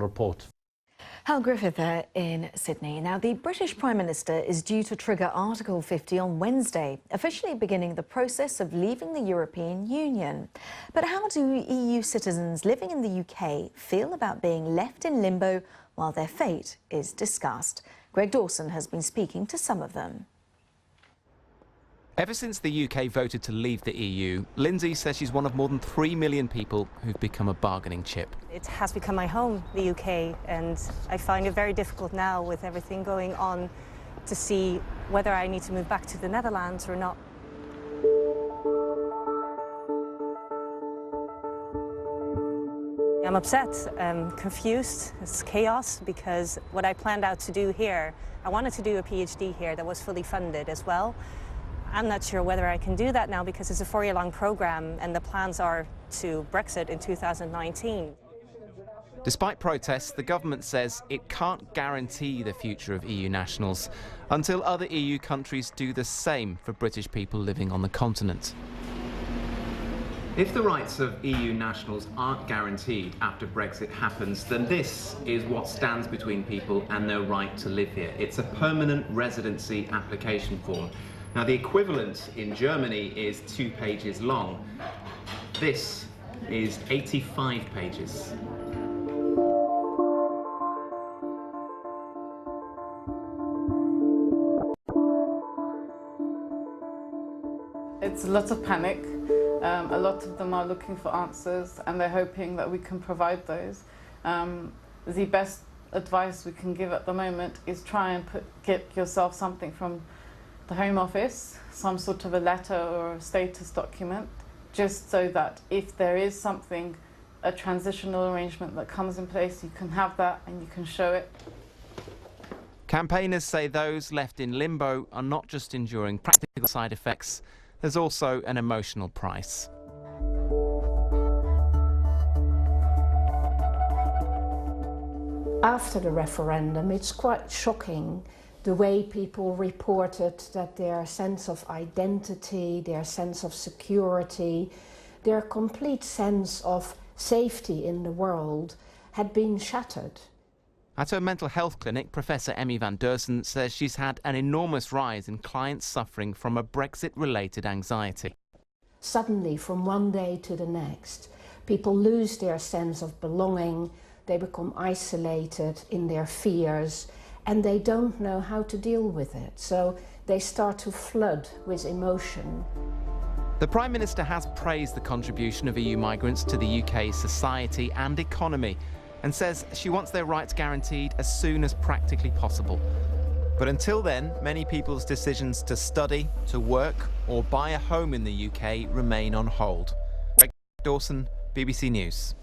report. Hal Griffith in Sydney. Now, the British Prime Minister is due to trigger Article 50 on Wednesday, officially beginning the process of leaving the European Union. But how do EU citizens living in the UK feel about being left in limbo while their fate is discussed? Greg Dawson has been speaking to some of them. Ever since the UK voted to leave the EU, Lindsay says she's one of more than 3 million people who've become a bargaining chip. It has become my home, the UK, and I find it very difficult now with everything going on to see whether I need to move back to the Netherlands or not. I'm upset, I'm confused, it's chaos, because what I planned out to do here, I wanted to do a PhD here that was fully funded as well. I'm not sure whether I can do that now because it's a 4-year-long program and the plans are to Brexit in 2019. Despite protests, the government says it can't guarantee the future of EU nationals until other EU countries do the same for British people living on the continent. If the rights of EU nationals aren't guaranteed after Brexit happens, then this is what stands between people and their right to live here. It's a permanent residency application form. Now, the equivalent in Germany is 2 pages long. This is 85 pages. It's a lot of panic. A lot of them are looking for answers and they're hoping that we can provide those. The best advice we can give at the moment is try and get yourself something from the Home Office, some sort of a letter or a status document, just so that if there is something, a transitional arrangement that comes in place, you can have that and you can show it. Campaigners say those left in limbo are not just enduring practical side effects, there's also an emotional price. After the referendum, it's quite shocking the way people reported that their sense of identity, their sense of security, their complete sense of safety in the world had been shattered. At her mental health clinic, Professor Emmy van Dersen says she's had an enormous rise in clients suffering from a Brexit-related anxiety. Suddenly, from one day to the next, people lose their sense of belonging, they become isolated in their fears, and they don't know how to deal with it. So they start to flood with emotion. The Prime Minister has praised the contribution of EU migrants to the UK's society and economy and says she wants their rights guaranteed as soon as practically possible. But until then, many people's decisions to study, to work or buy a home in the UK remain on hold. Greg Dawson, BBC News.